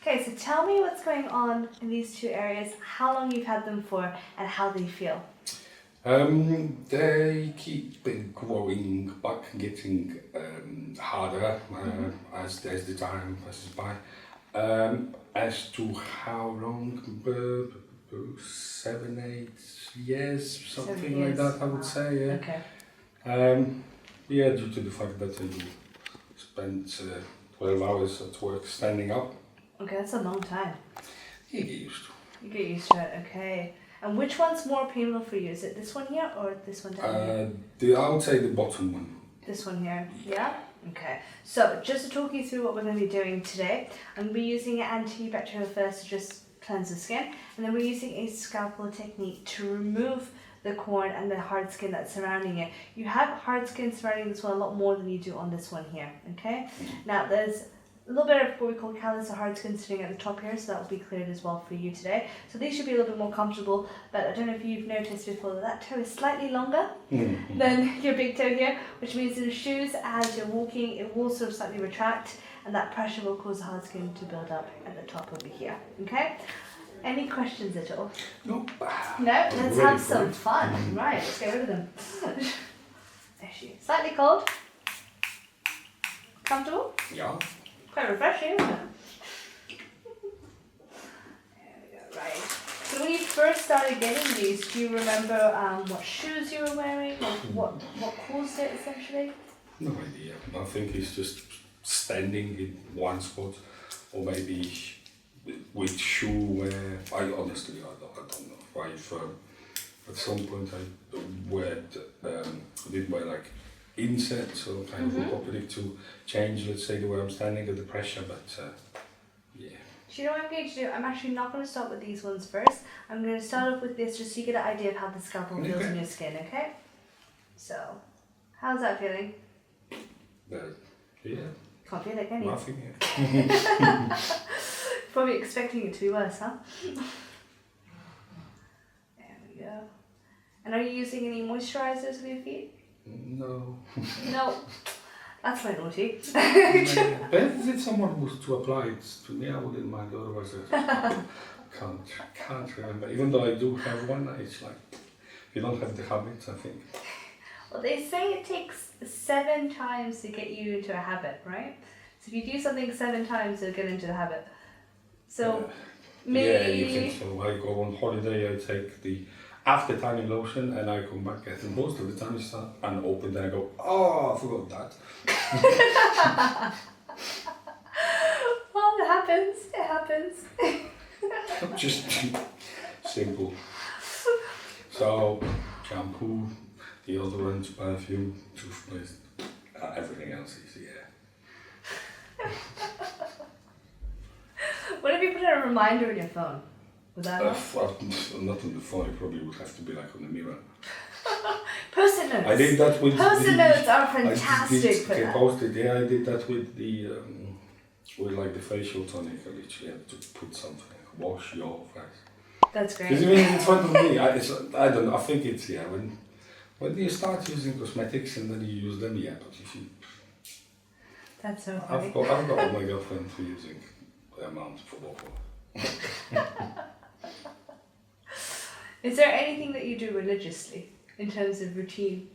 Okay, so tell me what's going on in these two areas, how long you've had them for, and how they feel. They keep growing back, getting harder as the time passes by. As to how long, 7, 8 years, something 7 years. like that, I would say. Yeah. Okay. Yeah, due to the fact that you spent 12 hours at work standing up. Okay, that's a long time. You get used to. You get used to it, okay. And which one's more painful for you? Is it this one here or this one down here? I would say the bottom one. This one here, yeah? Okay. So just to talk you through what we're going to be doing today, I'm going to be using an antibacterial first to just cleanse the skin, and then we're using a scalpel technique to remove the corn and the hard skin that's surrounding it. You have hard skin surrounding this one a lot more than you do on this one here, okay? Now there's a little bit of what we call callus or hard skin sitting at the top here, so that will be cleared as well for you today. So these should be a little bit more comfortable, but I don't know if you've noticed before that toe is slightly longer than your big toe here, which means in the shoes, as you're walking, it will sort of slightly retract, and that pressure will cause the hard skin to build up at the top over here, okay? Any questions at all? Nope. No? Let's have some fun. Right, let's get rid of them. There she is. Slightly cold. Comfortable? Yeah. Quite refreshing, isn't it? There we go, right. So when you first started getting these, do you remember what shoes you were wearing, or what caused it essentially? No idea. I think it's just standing in one spot, or maybe with shoe where I don't know. If at some point I did wear like insets or kind of orthopedic to change, let's say, the way I'm standing at the pressure, but yeah. Do you know what I'm going to do? I'm actually not going to start with these ones first. I'm going to start off with this just so you get an idea of how the scalpel feels in your skin, okay? So, how's that feeling? Yeah. Can't feel it, can you? Nothing yet. Probably expecting it to be worse, huh? There we go. And are you using any moisturizers on your feet? No. No. That's quite naughty. But if someone was to apply it to me, I wouldn't mind. Otherwise, I can't remember. Even though I do have one, it's like you don't have the habit, I think. Well, they say it takes 7 times to get you into a habit, right? So if you do something 7 times, you'll get into the habit. So maybe. Yeah, you think so. I go on holiday, I take the after tanning lotion, and I come back, and most of the time it's unopened, and I go, oh, I forgot that. Well, it happens. It happens. Just simple. So, shampoo, deodorant, perfume, toothpaste, everything else is, yeah. What if you put a reminder on your phone? Would that help? Not on the phone, it probably would have to be like on the mirror. Post-it notes. I did that with Post-it notes are fantastic for okay, that. Post-it, yeah, I did that with the with like the facial tonic. I literally had to put something. Wash your face. That's great. Because in front of me, I don't know. I think it's when you start using cosmetics and then you use them, yeah. But if you, That's so funny. I've got all my girlfriend for using the amount for both. Is there anything that you do religiously in terms of routine?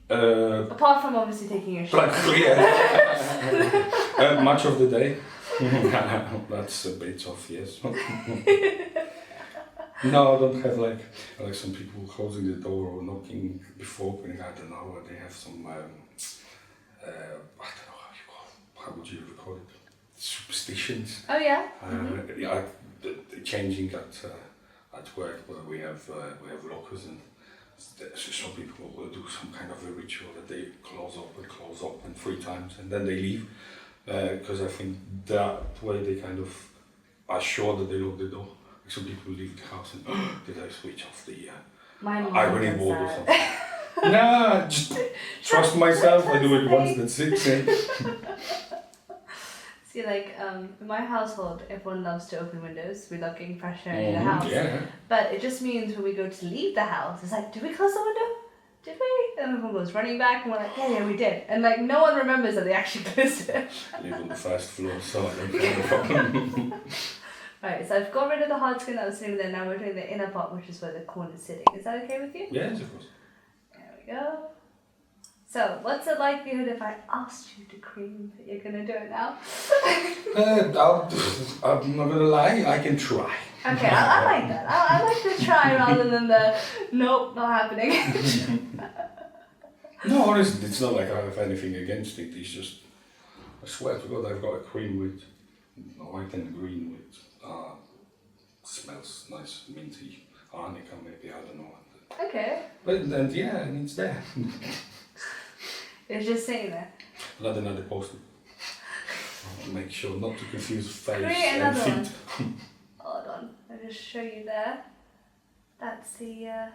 Apart from obviously taking your shower. Yeah. Much of the day. That's a bit off, yes. No, I don't have like some people closing the door or knocking before opening. I don't know. They have some I don't know how would you call it? Superstitions. Oh yeah. Yeah, the changing at work where we have lockers, and some people will do some kind of a ritual that they close open 3 times and then they leave, because I think that way they kind of are sure that they lock the door. Some people leave the house and did I switch off the ironing board or something? Nah, just trust myself. I do it once, that's it. See, like in my household, everyone loves to open windows. We love getting fresh air into the house. Yeah. But it just means when we go to leave the house, it's like, did we close the window? Did we? And everyone goes running back, and we're like, yeah, we did. And like, no one remembers that they actually closed it. Live on the first floor, so I don't have a problem. Right, so I've got rid of the hard skin that was sitting there. Now we're doing the inner part, which is where the corn is sitting. Is that okay with you? Yes, of course. There we go. So, what's the likelihood if I asked you to cream that you're going to do it now? I'm not gonna lie, I can try. Okay, I like that. I like the try rather than the nope, not happening. No, honestly, it's not like I have anything against it. It's just, I swear to God, I've got a cream with white and green with, smells nice, minty, arnica maybe, I don't know. Okay. But and yeah, and it's there. It's just sitting there. Another post-it. Make sure not to confuse face Create and another feet. one. Hold on, I'll just show you there. That's the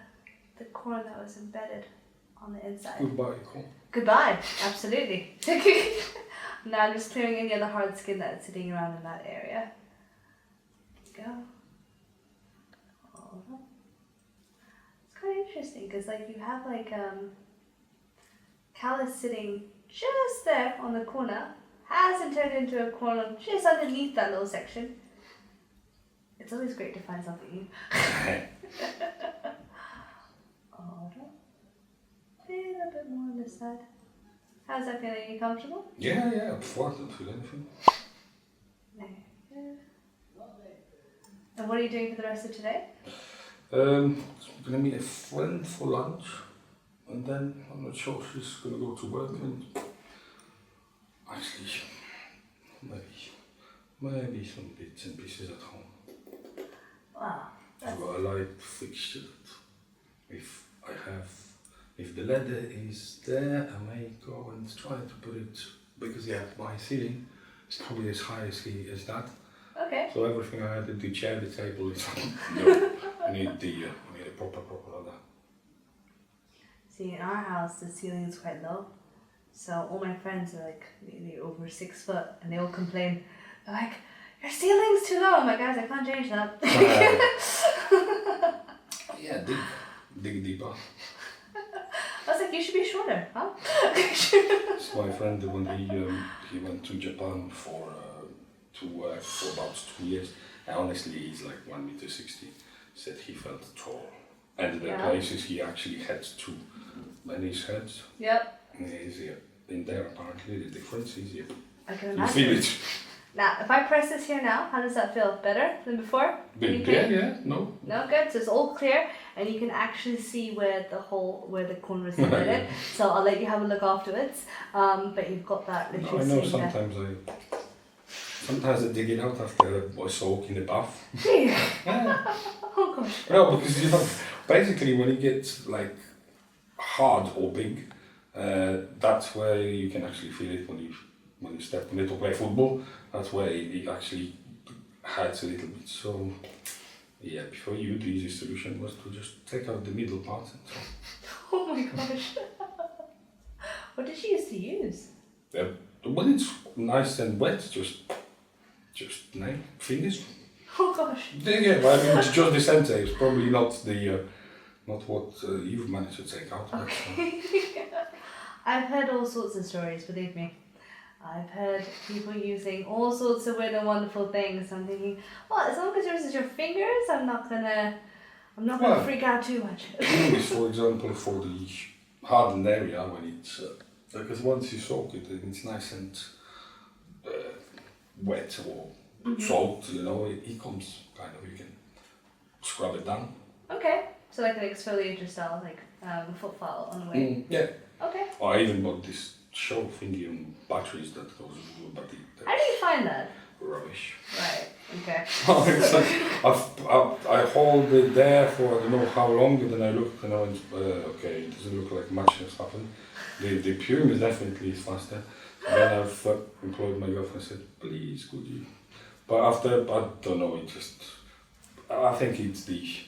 corn that was embedded on the inside. Goodbye, Cole. Goodbye, absolutely. Now I'm just clearing any other hard skin that's sitting around in that area. There we go. Hold on. It's quite interesting because like you have like callus sitting just there on the corner, hasn't turned into a corner just underneath that little section. It's always great to find something new. Hold on. A little bit more on this side. How's that feeling? Are you comfortable? Yeah, before I don't feel anything. There you go. And what are you doing for the rest of today? I'm gonna meet a friend for lunch, and then I'm not sure she's gonna go to work and actually maybe some bits and pieces at home. Wow. I've got a light fixture that if the ladder is there, I may go and try to put it, because my ceiling is probably as high as that. Okay. So everything I had to do, chair, the table is no. I need a proper ladder. See, in our house, the ceiling is quite low. So all my friends are like maybe over 6 foot, and they all complain. They're like, your ceiling's too low. I'm like, guys, I can't change that. Yeah, dig deeper. I was like, you should be shorter, huh? So my friend, when he went to Japan to work for about 2 years, and honestly, he's like 1.60 m. Said he felt tall, and the places he actually had to bend his head. Yep. Easier in there. Apparently, the difference is easier. I can You imagine. feel it. Now, if I press this here now, how does that feel? Better than before? Yeah, no. No, good. So it's all clear, and you can actually see where the corner is embedded. So I'll let you have a look afterwards. But you've got that literally. I know sitting sometimes I dig it out after I soak in the bath. there. Yeah. Oh gosh. No, because basically when it gets like hard or big, that's where you can actually feel it when you step in it to play football. That's where it actually hurts a little bit. So yeah, before you, the easy solution was to just take out the middle part. Oh my gosh. What did you used to use? When it's nice and wet, just fingers. Oh gosh. Yeah, but I mean, it's just the center. It's probably not what you've managed to take out. Okay. I've heard all sorts of stories, believe me. I've heard people using all sorts of weird and wonderful things. I'm thinking, well, as long as yours is your fingers, I'm not gonna freak out too much. For example, for the hardened area, when it's because once you soak it, it's nice and wet or soaked. It comes kind of, you can scrub it down. Okay, so like an exfoliator style, like foot file on the way. Yeah. Okay. Or I even bought this show thingy on batteries that goes with battery. How do you find that? Rubbish. Right. Okay. It's like, I hold it there for I don't know how long, and then I looked and I went, okay, it doesn't look like much has happened. The Puma definitely is faster. And then I've employed my girlfriend and said, please, could you? But after, I don't know, I think it's the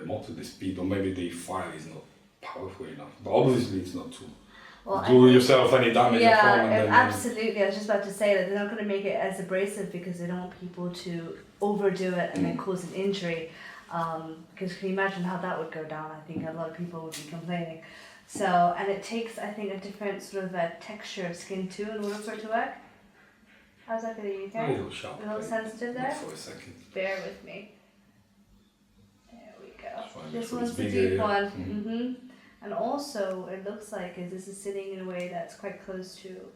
motor, the speed, or maybe the file is not powerful enough. But obviously it's not to do yourself any damage at home. Absolutely. I was just about to say that they're not going to make it as abrasive because they don't want people to overdo it and then cause an injury. Because can you imagine how that would go down? I think a lot of people would be complaining. So, and it takes, I think, a different sort of a texture of skin too in order for it to work. How's that feeling? You A okay? little sharp. A little sensitive there? For a second. Bear with me. There we go. Fine, This so one's it's the bigger, deep yeah. one. Mhm. And also, it looks like this is sitting in a way that's quite close to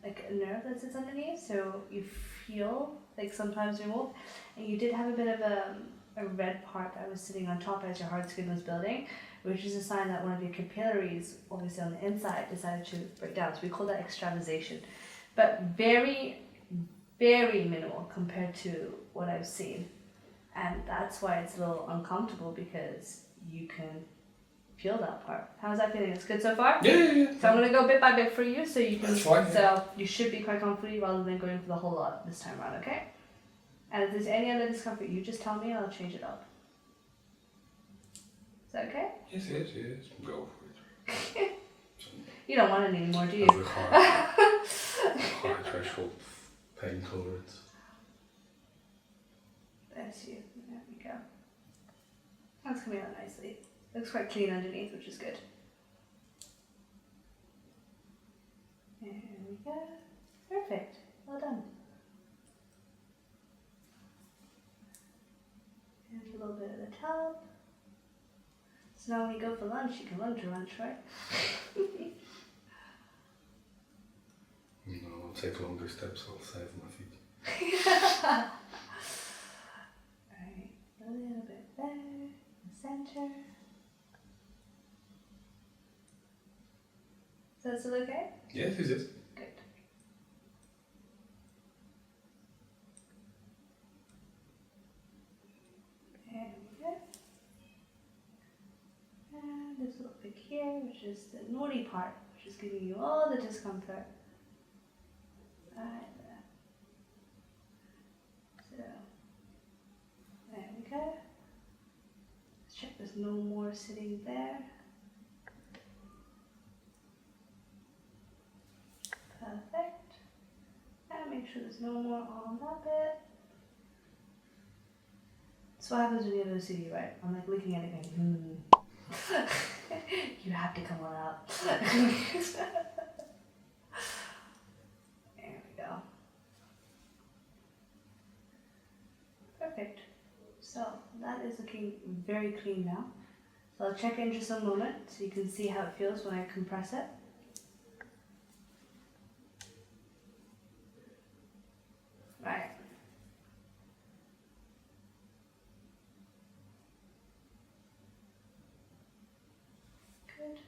like a nerve that sits underneath. So you feel like sometimes remove. And you did have a bit of a red part that was sitting on top as your hard skin was building, which is a sign that one of your capillaries, obviously on the inside, decided to break down. So we call that extravasation. But very, very minimal compared to what I've seen. And that's why it's a little uncomfortable, because you can feel that part. How's that feeling? It's good so far? Yeah. So I'm going to go bit by bit for you so you can. That's fine, yeah. So you should be quite comfortable rather than going for the whole lot this time around, okay? And if there's any other discomfort, you just tell me and I'll change it up. Is that okay? Yes. Go for it. You don't want it anymore, do you? Have a high threshold pain tolerance. Bless you. There we go. That's coming out nicely. Looks quite clean underneath, which is good. There we go. Perfect. Well done. And a little bit of the top. So now when you go for lunch, you can run to lunch, right? No, I'll take longer steps, I'll save my feet. Alright, a little bit there, in the center. Is that still okay? Yes, it is. Good. There we go. And this little bit here, which is the naughty part, which is giving you all the discomfort. Right there. So, there we go. Let's check there's no more sitting there. Perfect. And make sure there's no more on that bit. So what happens when you have OCD, right? I'm like looking at it going, You have to come on out. There we go. Perfect. So that is looking very clean now. So I'll check in just a moment so you can see how it feels when I compress it. Right. Good.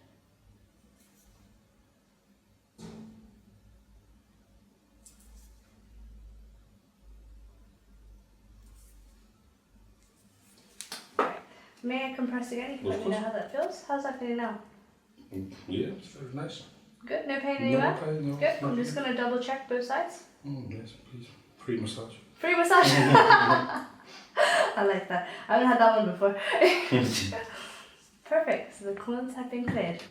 Right. May I compress again? You can let me know how that feels. How's that feeling now? Yeah, it's very nice. Good? No pain anywhere? No pain, no. Good. I'm just going to double check both sides. Yes, please. Free massage. Free massage. I like that. I haven't had that one before. Perfect. So the clones have been cleared.